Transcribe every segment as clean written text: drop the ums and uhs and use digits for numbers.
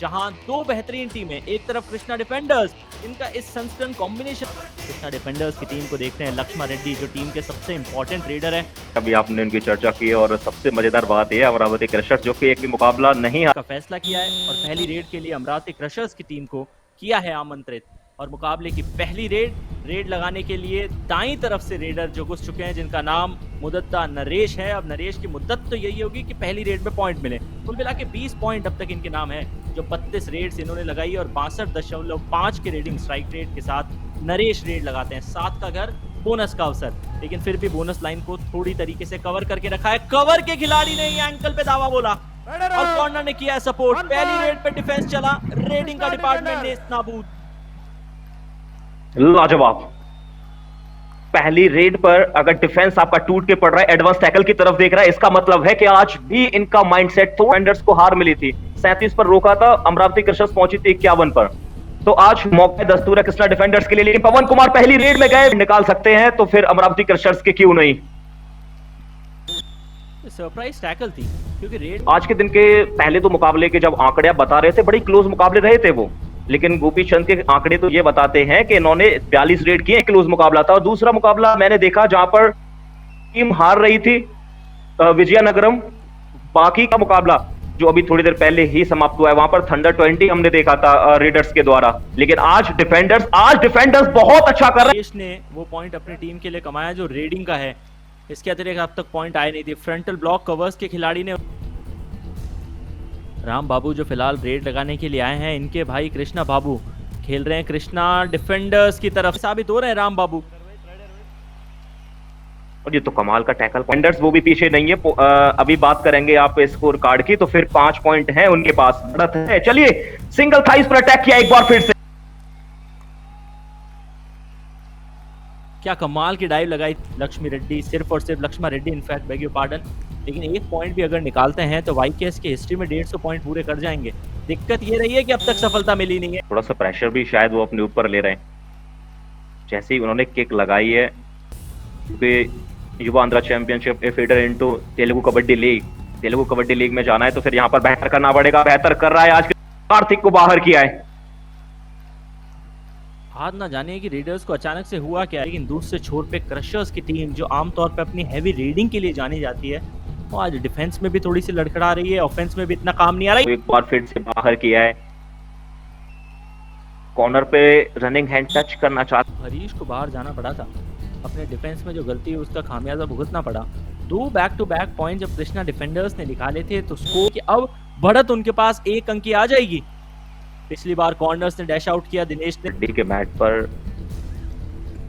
जहां दो बेहतरीन टीमें, एक तरफ कृष्णा डिफेंडर्स, इनका इस सनस्टर्न कॉम्बिनेशन। कृष्णा डिफेंडर्स की टीम को देखते हैं लक्ष्मण रेड्डी, जो टीम के सबसे इंपॉर्टेंट रेडर है। अभी आपने उनकी चर्चा की और सबसे मजेदार बात यह अमरावती क्रशर्स जो कि एक भी मुकाबला नहीं का फैसला किया है और पहली रेड के लिए अमरावती क्रशर्स की टीम को किया है आमंत्रित। और मुकाबले की पहली रेड लगाने के लिए दाईं तरफ से रेडर जो घुस चुके हैं, जिनका नाम मुद्दता नरेश है। अब नरेश की मुद्दत तो यही होगी कि पहली रेड में पॉइंट मिले। कुल मिला के 20 पॉइंट अब तक इनके नाम है, जो 32 रेड्स इन्होंने लगाई और 62.5 के रेडिंग स्ट्राइक रेट के साथ नरेश रेड लगाते हैं। 7 का घर, बोनस का अवसर, लेकिन फिर भी बोनस लाइन को थोड़ी तरीके से कवर करके रखा है। कवर के खिलाड़ी ने एंकल पे दावा बोला और कॉर्नर ने किया सपोर्ट। पहली रेड पे डिफेंस चला, रेडिंग का डिपार्टमेंट ने नाबूद। लाजवाब। पहली रेड पर अगर डिफेंस आपका टूट के पड़ रहा है, एडवांस टैकल की तरफ देख रहा है, इसका मतलब है कि आज भी इनका माइंडसेट तो डिफेंडर्स को हार मिली थी। 37 पर रोका था, अमरावती क्रशर्स पहुंची थी 51 पर। तो आज मौका दस्तूर है कृष्णा डिफेंडर्स के लिए, लेकिन पवन कुमार पहली रेड में गए, निकाल सकते हैं तो फिर अमरावती क्रशर्स के क्यों नहीं। सरप्राइज टैकल थी क्योंकि रेड आज के दिन के पहले तो मुकाबले के जब आंकड़े बता रहे थे, बड़ी क्लोज मुकाबले रहे थे वो, लेकिन गोपी चंद के आंकड़े तो ये बताते हैं कि इन्होंने 42 रेड किए, क्लोज मुकाबला था। और दूसरा मुकाबला मैंने देखा जहां पर टीम हार रही थी विजयनगरम, बाकी का मुकाबला जो अभी थोड़ी देर पहले ही समाप्त हुआ है, वहां पर थंडर 20 हमने देखा था रेडर्स के द्वारा। लेकिन आज डिफेंडर्स बहुत अच्छा कर रहे हैं। ने वो पॉइंट अपनी टीम के लिए कमाया जो रेडिंग का है। इसके अतिरिक्त अब तक पॉइंट आए नहीं थे। फ्रंटल ब्लॉक कवर्स के खिलाड़ी ने राम बाबू जो फिलहाल रेड लगाने के लिए आए हैं, इनके भाई कृष्णा बाबू खेल रहे हैं कृष्णा डिफेंडर्स की तरफ, साबित हो रहे हैं राम बाबू। और ये तो कमाल का टैकल, डिफेंडर्स वो भी पीछे नहीं है। अभी बात करेंगे आप स्कोर कार्ड की, तो फिर 5 पॉइंट हैं उनके पास, बढ़त है। चलिए, सिंगल थाइस पर अटैक किया एक बार फिर से, क्या कमाल की डाइव लगाई लक्ष्मी रेड्डी, सिर्फ और सिर्फ Laxman Reddy, in fact beg your pardon. लेकिन एक पॉइंट भी अगर निकालते हैं तो वाईकेएस की हिस्ट्री में 150 पॉइंट पूरे कर जाएंगे। दिक्कत ये रही है कि अब तक सफलता मिली नहीं है। थोड़ा सा प्रेशर भी शायद वो अपने ऊपर ले रहे हैं। जैसे ही उन्होंने किक लगाई है, क्योंकि Yuva Andhra championship a feeder into Telugu Kabaddi league में जाना है, तो फिर यहाँ पर बेहतर करना पड़ेगा। बेहतर कर रहा है आज, कार्तिक को बाहर किया है। हाथ ना जाने कि रेडर्स को अचानक से हुआ क्या है, लेकिन दूसरे छोर पे क्रशर्स की टीम जो आमतौर पे अपनी हैवी रेडिंग के लिए जानी जाती है, वो आज डिफेंस में भी थोड़ी सी लड़खड़ा रही है, ऑफेंस में भी इतना काम नहीं आ रहा है। एक बार फिर से बाहर किया है, कॉर्नर पे रनिंग हैंड टच करना चाहता। हरीश को बाहर जाना पड़ा था, अपने डिफेंस में जो गलती है उसका खामियाजा भुगतना पड़ा। 2 बैक टू बैक पॉइंट जब कृष्णा डिफेंडर्स ने निकाले थे, तो स्कोर की अब बढ़त उनके पास 1 अंक की आ जाएगी। पिछली बार कॉर्नर्स ने डैश आउट किया, दिनेश ने के मैट पर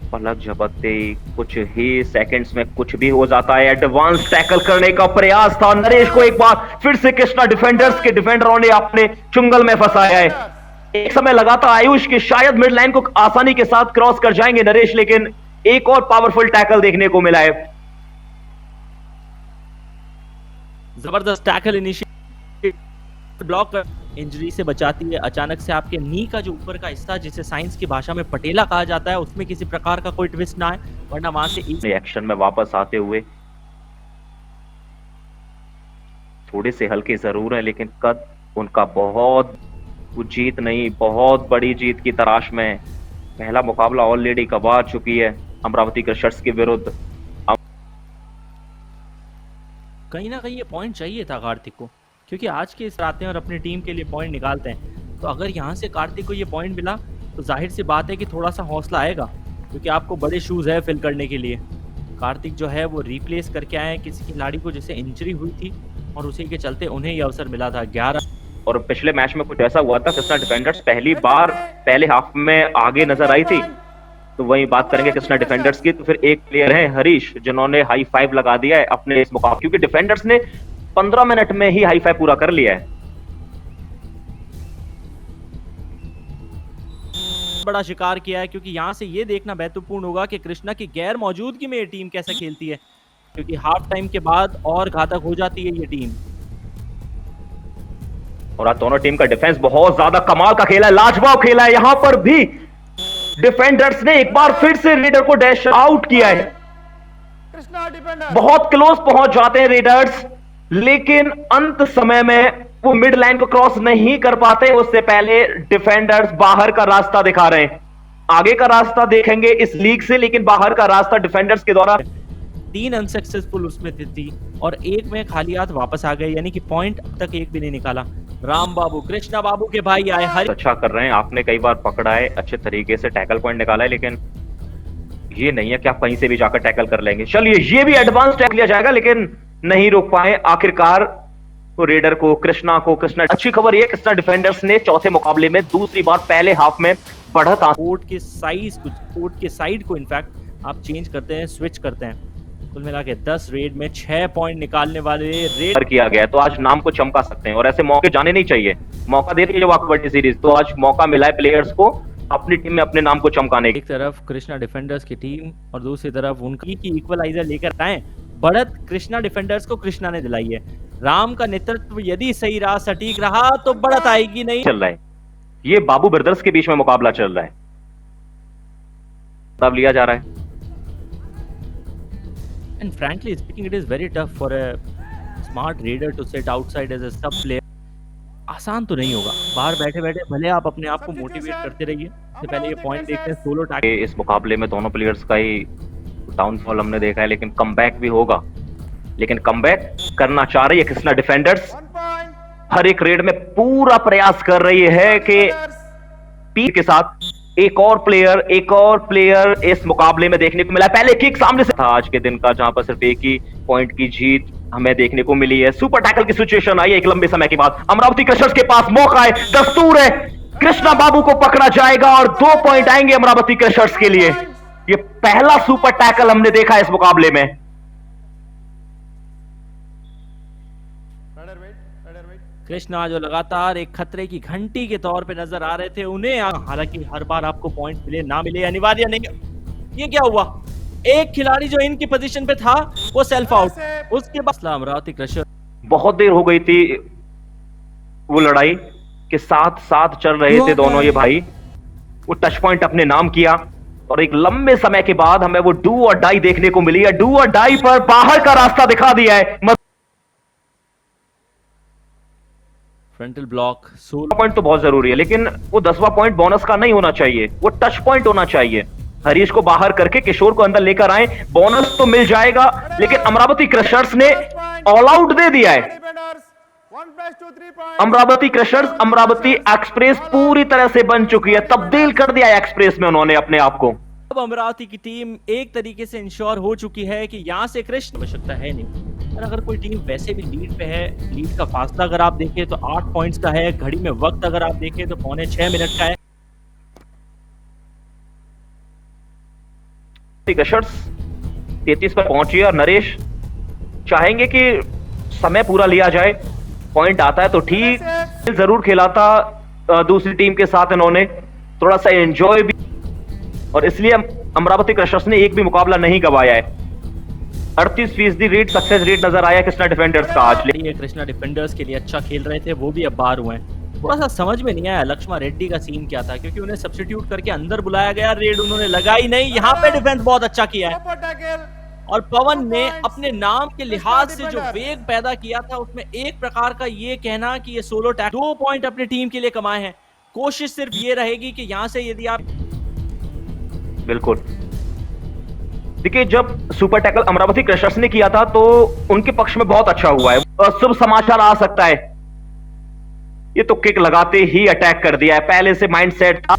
पलक झपकते कुछ ही सेकंड्स में कुछ भी हो जाता है। एडवांस टैकल करने का प्रयास था, नरेश को एक बार फिर से कृष्णा डिफेंडर्स के डिफेंडरों ने अपने चुंगल में फंसाया है। एक समय लगा था आयुष के शायद मिड लाइन को आसानी के साथ क्रॉस कर जाएंगे नरेश, लेकिन एक और पावरफुल टैकल देखने को मिला है। जबरदस्त टैकल इनिशिएट, ब्लॉक कर इंजरी से बचाती है। अचानक से आपके नी का जो ऊपर का हिस्सा, जिसे साइंस की भाषा में पटेला कहा जाता है, उसमें किसी प्रकार का कोई ट्विस्ट ना आए, वरना वहां से एक्शन में वापस आते हुए थोड़े से हल्के जरूर है, लेकिन कद उनका बहुत जीत नहीं, बहुत बड़ी जीत की तलाश में। पहला मुकाबला ऑलरेडी गंवा चुकी है अमरावती क्रशर्स के विरुद्ध। कहीं ना कहीं ये पॉइंट चाहिए था कार्तिक को, क्योंकि आज के इस रात में और अपनी टीम के लिए पॉइंट निकालते हैं। तो अगर यहाँ से कार्तिक को ये पॉइंट मिला तो जाहिर सी बात है कि थोड़ा सा हौसला आएगा, क्योंकि आपको बड़े शूज है फिल करने के लिए। कार्तिक जो है वो रिप्लेस करके आए हैं किसी खिलाड़ी को जिसे इंजरी हुई थी, और उसी के चलते उन्हें ये अवसर मिला था। 11 और पिछले मैच में कुछ ऐसा हुआ था, कृष्णा डिफेंडर्स पहली बार पहले हाफ में आगे नजर आई थी। तो वही बात करेंगे कृष्णा डिफेंडर्स की, तो फिर एक प्लेयर है हरीश, जिन्होंने हाई फाइव लगा दिया है अपने इस मुकाबले, क्योंकि डिफेंडर्स ने 15 मिनट में ही हाई फाइव पूरा कर लिया है। बड़ा शिकार किया है, क्योंकि यहाँ से ये देखना महत्वपूर्ण होगा कि कृष्णा की गैर मौजूदगी में ये टीम कैसे खेलती है, क्योंकि हाफ टाइम के बाद और घातक हो जाती है ये टीम। और आज दोनों टीम का डिफेंस बहुत ज्यादा कमाल का खेला है, लाजवाब खेला है। यहां पर भी डिफेंडर्स ने एक बार फिर से रेडर को डैश आउट किया है। बहुत क्लोज पहुंच जाते हैं रेडर्स, लेकिन अंत समय में वो मिड लाइन को क्रॉस नहीं कर पाते, उससे पहले डिफेंडर्स बाहर का रास्ता दिखा रहे हैं। आगे का रास्ता देखेंगे इस लीग से, लेकिन बाहर का रास्ता डिफेंडर्स के द्वारा 3 अनसक्सेसफुल उसमें थी और एक में खाली हाथ वापस आ गए, यानी कि पॉइंट अब तक एक भी नहीं निकाला। राम बाबू, कृष्णा बाबू के भाई आए, हर अच्छा कर रहे हैं। आपने कई बार पकड़ा है, अच्छे तरीके से टैकल पॉइंट निकाला है, लेकिन ये नहीं है कि आप कहीं से भी जाकर टैकल कर लेंगे। चलिए ये भी एडवांस टैकल लिया जाएगा, लेकिन नहीं रोक पाए आखिरकार तो रेडर को, कृष्णा को। कृष्णा, अच्छी खबर ये, कृष्णा डिफेंडर्स ने चौथे मुकाबले में दूसरी बार पहले हाफ में बढ़त कोर्ट के साइज, कोर्ट के साइड को इनफैक्ट आप चेंज करते हैं, स्विच करते हैं। कुल मिला के 10 रेड में 6 पॉइंट निकालने वाले रेड किया गया है, तो आज नाम को चमका सकते हैं और ऐसे मौके जाने नहीं चाहिए। मौका दे रही है जब आपको बड़ी सीरीज, तो आज मौका मिला है प्लेयर्स को अपनी टीम में अपने नाम को चमकाने की। एक तरफ कृष्णा डिफेंडर्स की टीम और दूसरी तरफ उनकी की इक्वलाइजर लेकर आए। बढ़त कृष्णा डिफेंडर्स को कृष्णा ने दिलाई है। राम का नेतृत्व यदि सही रहा, सटीक रहा, तो बढ़त आएगी नहीं। चल रहा है, ये बाबू ब्रदर्स के बीच में मुकाबला चल रहा है, तब लिया जा रहा है। And frankly speaking, it is very tough for a smart raider to sit outside as a sub player. आसान तो नहीं होगा, बाहर बैठे बैठे भले आप अपने आप को मोटिवेट करते रहिए। इससे पहले ये पॉइंट देखते हैं सोलो टैकल। इस मुकाबले में दोनों प्लेयर्स का ही डाउनफॉल हमने देखा है, लेकिन कमबैक भी होगा। लेकिन कमबैक करना चाह रही है कृष्णा डिफेंडर्स, हर एक रेड में पूरा प्रयास कर रही है कि पीर के साथ एक और प्लेयर इस मुकाबले में देखने को मिला। पहले किक सामने से था आज के दिन का, जहां पर सिर्फ एक ही पॉइंट की जीत हमें देखने को मिली है। सुपर टैकल की सिचुएशन आई है एक लंबे समय के बाद। अमरावती क्रशर्स के पास मौका है, दस्तूर है, कृष्णा बाबू को पकड़ा जाएगा और 2 पॉइंट आएंगे अमरावती क्रशर्स के लिए। ये पहला सुपर टैकल हमने देखा इस मुकाबले में। कृष्णा जो लगातार एक खतरे की घंटी के तौर पे नजर आ रहे थे, उन्हें हालांकि हर बार आपको पॉइंट मिले ना मिले अनिवार्य नहीं। ये क्या हुआ, एक खिलाड़ी जो इनकी पोजीशन पे था वो सेल्फ आउट, उसके बाद अमरावती क्रशर। बहुत देर हो गई थी वो लड़ाई के साथ साथ चल रहे थे दोनों ये भाई। वो टच पॉइंट अपने नाम किया और एक लंबे समय के बाद हमें वो डू और डाई देखने को मिली है। डू और डाई पर बाहर का रास्ता दिखा दिया है। फ्रंटल ब्लॉक 16 पॉइंट तो बहुत जरूरी है, लेकिन वो 10वां पॉइंट बोनस का नहीं होना चाहिए, वो टच पॉइंट होना चाहिए। हरीश को बाहर करके किशोर को अंदर लेकर आए, बोनस तो मिल जाएगा, लेकिन अमरावती क्रशर्स ने ऑल आउट दे दिया है। अमरावती क्रशर्स, अमरावती एक्सप्रेस पूरी तरह से बन चुकी है, तब्दील कर दिया है एक्सप्रेस में उन्होंने अपने आप को। अब अमरावती की टीम एक तरीके से इंश्योर हो चुकी है कि यहां से कृष्ण आवश्यकता है नहीं। और अगर कोई टीम वैसे भी लीड पे है, लीड का फासला अगर आप देखें तो 8 पॉइंट्स का है, घड़ी में वक्त अगर आप देखें तो 6.25 मिनट का है। क्रशर्स 33 पर पहुंची है और नरेश चाहेंगे कि समय पूरा लिया जाए। पॉइंट आता है तो ठीक, जरूर खेला था दूसरी टीम के साथ इन्होंने, थोड़ा सा एंजॉय भी, और इसलिए अमरावती क्रशर्स ने एक भी मुकाबला नहीं गवाया है। 38% रेट सक्सेस रेट नजर आया कृष्णा डिफेंडर्स का आज। ये कृष्णा डिफेंडर्स के लिए अच्छा खेल रहे थे, वो भी अब बाहर हुए हैं। थोड़ा सा समझ में नहीं आया लक्ष्मण रेड्डी का सीन क्या था, क्योंकि उन्हें सब्स्टिट्यूट करके अंदर बुलाया गया, रेड उन्होंने लगाई नहीं। यहाँ पे डिफेंस बहुत अच्छा किया है और पवन ने अपने नाम के लिहाज से जो वेग पैदा किया था, उसमें एक प्रकार का ये कहना कि ये सोलो टैक 2 पॉइंट अपनी टीम के लिए कमाए हैं। कोशिश सिर्फ ये रहेगी कि यहाँ से यदि आप बिल्कुल देखिए, जब सुपर टैकल अमरावती क्रशर्स ने किया था तो उनके पक्ष में बहुत अच्छा हुआ है, शुभ समाचार आ सकता है। ये तो किक लगाते ही अटैक कर दिया है, पहले से माइंडसेट था।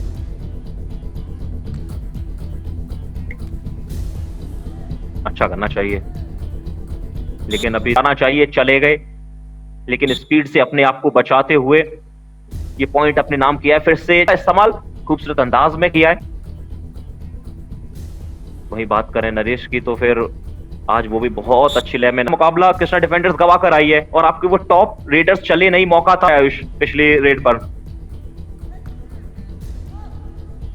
अच्छा करना चाहिए, लेकिन अभी आना चाहिए, चले गए, लेकिन स्पीड से अपने आप को बचाते हुए ये पॉइंट अपने नाम किया है। फिर से इस्तेमाल खूबसूरत अंदाज में किया है। वही बात करें नरेश की, तो फिर आज वो भी बहुत अच्छी लय में मुकाबला कृष्णा डिफेंडर्स गवा कर आई है और आपके वो टॉप रेडर्स चले नहीं, मौका था आयुष पिछली रेड पर।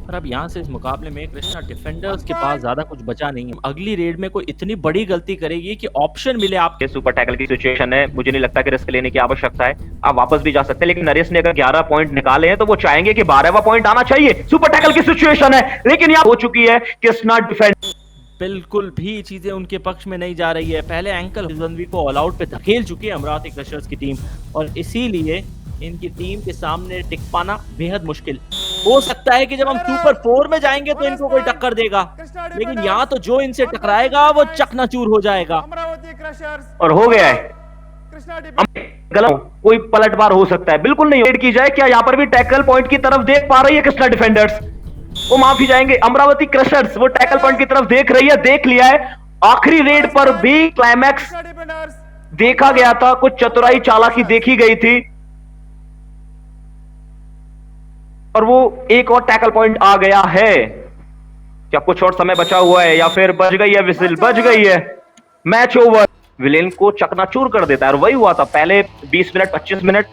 और अब यहाँ से इस मुकाबले में कृष्णा डिफेंडर्स के पास ज्यादा कुछ बचा नहीं है। अगली रेड में कोई इतनी बड़ी गलती करेगी कि ऑप्शन मिले आपके। सुपर टैकल की सिचुएशन है, मुझे नहीं लगता कि रिस्क लेने की आवश्यकता है, आप वापस भी जा सकते हैं, लेकिन नरेश ने अगर 11 पॉइंट निकाले हैं तो वो चाहेंगे कि 12वां पॉइंट आना चाहिए। सुपर टैकल की सिचुएशन है, लेकिन यहाँ हो चुकी है कृष्णा डिफेंडर्स बिल्कुल भी चीजें उनके पक्ष में नहीं जा रही है। पहले एंकल हुजनवी को ऑल आउट पे धकेल चुकी है अमरावती क्रशर्स की टीम और इसीलिए इनकी टीम के सामने टिक पाना बेहद मुश्किल हो सकता है कि जब हम सुपर 4 में जाएंगे तो इनको कोई टक्कर देगा, लेकिन यहाँ तो जो इनसे टकराएगा वो चकनाचूर हो जाएगा। अमरावती क्रशर्स और हो गया है। कृष्णा डिफेंडर्स गलत कोई पलटवार हो सकता है, बिल्कुल नहीं। रेड की जाए क्या यहाँ पर भी टैकल पॉइंट की तरफ देख पा रही है कृष्णा डिफेंडर्स? वो माफी जाएंगे अमरावती क्रशर्स, वो टैकल पॉइंट की तरफ देख रही है, देख लिया है। आखिरी रेड पर भी क्लाइमैक्स कृष्णा डिफेंडर्स देखा गया था, कुछ चतुराई चालाकी देखी गई थी और वो एक और टैकल पॉइंट आ गया है। क्या कुछ और समय बचा हुआ है या फिर बज गई है विसिल? बज गई है, मैच ओवर। विलेन को चकनाचूर कर देता है और वही हुआ था पहले 20 मिनट 25 मिनट